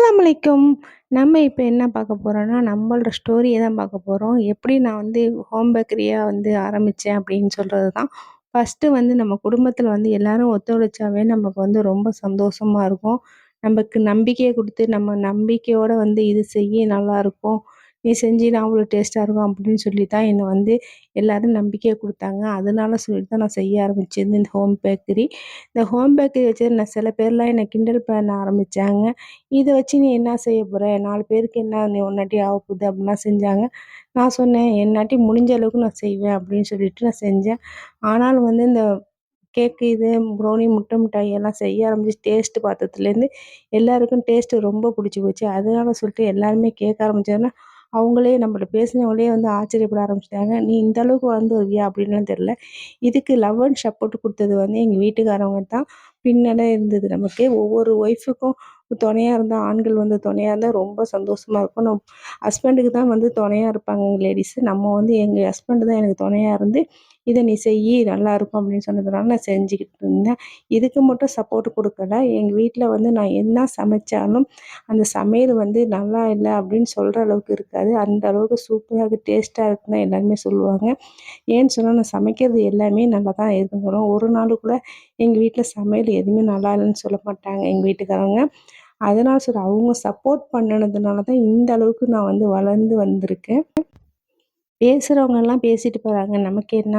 அஸ்ஸலாமு அலைக்கும். நம்ம இப்ப என்ன பார்க்க போறோம்னா, நம்மளோட ஸ்டோரிய தான் பார்க்க போறோம். எப்படி நான் வந்து ஹோம் பேக்கரியா வந்து ஆரம்பிச்சேன் அப்படின்னு சொல்றது தான். ஃபர்ஸ்ட்டு வந்து நம்ம குடும்பத்தில வந்து எல்லாரும் ஒத்துழைச்சாவே நமக்கு வந்து ரொம்ப சந்தோஷமா இருக்கும். நமக்கு நம்பிக்கைய குடுத்து, நம்ம நம்பிக்கையோட வந்து இது செய்யி நல்லாயிருக்கும். நீ செஞ்சீன்னா அவ்வளோ டேஸ்ட்டா இருக்கும் அப்படின்னு சொல்லி தான் என்ன வந்து எல்லாரும் நம்பிக்கைய குடுத்தாங்க. அதனால சொல்லிட்டு தான் நான் செய்ய ஆரம்பிச்சது இந்த ஹோம் பேக்கரி. இந்த ஹோம் பேக்கரி வச்சு நான் சில பேர்லாம் என்ன கிண்டல் பண்ண ஆரம்பிச்சாங்க. இத வச்சு நீ என்ன செய்ய போற? 4 பேருக்கு என்ன நீ உன்னாட்டி ஆகப்போகுது அப்படிலாம் செஞ்சாங்க. நான் சொன்னேன், என்னாட்டி முடிஞ்ச அளவுக்கு நான் செய்வேன் அப்படின்னு சொல்லிட்டு நான் செஞ்சேன். ஆனாலும் வந்து இந்த கேக்கு இது ப்ரௌனி, முட்டை மிட்டாய் எல்லாம் செய்ய ஆரம்பிச்சு டேஸ்ட் பார்த்ததுலேருந்து எல்லாருக்கும் டேஸ்ட்டு ரொம்ப பிடிச்சி போச்சு. அதனால சொல்லிட்டு எல்லாருமே கேட்க ஆரம்பிச்சாங்கன்னா, அவங்களே நம்மள்ட்ட பேசினவங்களே வந்து ஆச்சரியப்பட ஆரம்பிச்சுட்டாங்க. "நீ இந்த அளவுக்கு வளர்ந்து வருவியா?" அப்படின்லாம் தெரியல. இதுக்கு லவ் அண்ட் சப்போர்ட் குடுத்தது வந்து எங்க வீட்டுக்காரவங்க தான். பின்னலே இருந்தது நமக்கு. ஒவ்வொரு ஒய்ஃபுக்கும் துணையா இருந்தா, ஆண்கள் வந்து துணையா இருந்தா ரொம்ப சந்தோஷமா இருக்கும். ஹஸ்பண்டுக்கு தான் வந்து துணையா இருப்பாங்க லேடீஸு. நம்ம வந்து எங்க ஹஸ்பண்ட் தான் எனக்கு துணையா இருந்து, "இத நீ செய்யி நல்லாயிருக்கும்" அப்படின்னு சொன்னதுனால நான் செஞ்சுக்கிட்டு இருந்தேன். இதுக்கு மட்டும் சப்போர்ட் குடுக்கல. எங்க வீட்ல வந்து நான் என்ன சமைச்சாலும், அந்த சமையல் வந்து நல்லா இல்ல அப்படின்னு சொல்ற அளவுக்கு இருக்காது. அந்த அளவுக்கு சூப்பரா இருக்கு, டேஸ்ட்டா இருக்குன்னு தான் எல்லாருமே சொல்லுவாங்க. ஏன்னு சொன்னா, நான் சமைக்கிறது எல்லாமே நல்லா தான் இருக்குன்னு சொல்லுவேன். ஒரு நாள் கூட எங்க வீட்ல சமையல் எதுவுமே நல்லா இல்லன்னு சொல்ல மாட்டாங்க எங்க வீட்டுக்காரவங்க. அதனால சொல்றேன், அவங்க சப்போர்ட் பண்ணுனதுனால தான் இந்த அளவுக்கு நான் வந்து வளர்ந்து வந்திருக்கேன். பேசுறவங்கலாம் பேசிட்டு போறாங்க. நமக்கு என்ன?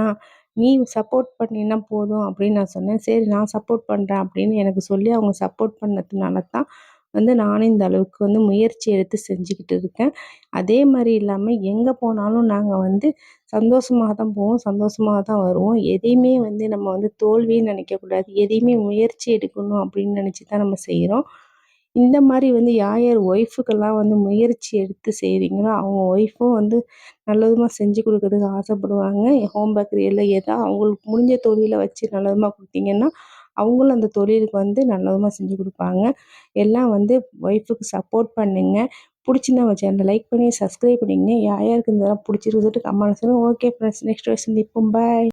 நீ சப்போர்ட் பண்ணீன்னா போதும் அப்படின்னு நான் சொன்னேன். சரி நான் சப்போர்ட் பண்றேன் அப்படின்னு எனக்கு சொல்லி அவங்க சப்போர்ட் பண்ணதுனால தான் வந்து நானும் இந்த அளவுக்கு வந்து முயற்சி எடுத்து செஞ்சுக்கிட்டு இருக்கேன். அதே மாரி இல்லாம எங்க போனாலும் நாங்க வந்து சந்தோஷமா தான் போவோம், சந்தோஷமா தான் வருவோம். எதையுமே வந்து நம்ம வந்து தோல்வின்னு நினைக்கக்கூடாது. எதையுமே முயற்சி எடுக்கணும் அப்படின்னு நினச்சு தான் நம்ம செய்றோம். இந்த மாரி வந்து யார் யார் ஒய்ஃபுக்கெல்லாம் வந்து முயற்சி எடுத்து செய்றீங்களோ, அவங்க ஒய்ஃபும் வந்து நல்ல விதமா செஞ்சு குடுக்குறதுக்கு ஆசைப்படுவாங்க. ஹோம் பேக்கரியில ஏதா அவங்களுக்கு முடிஞ்ச தொழில வச்சு நல்ல விதமா குடுத்தீங்கன்னா, அவங்களும் அந்த தொழிலுக்கு வந்து நல்ல விதமா செஞ்சு குடுப்பாங்க. எல்லாம் வந்து ஒய்ஃபுக்கு சப்போர்ட் பண்ணுங்க. புடிச்சிருந்தா நம்ம சேனல லைக் பண்ணி, சப்ஸ்கிரைப் பண்ணிக்கங்க. யார் யாருக்கு இதெல்லாம் புடிச்சிருக்கு சொல்லிட்டு கமெண்ட்ல சொல்லுங்க. ஓகே ஃப்ரெண்ட்ஸ், நெக்ஸ்ட் வீடியோல சந்திப்போம். பாய்.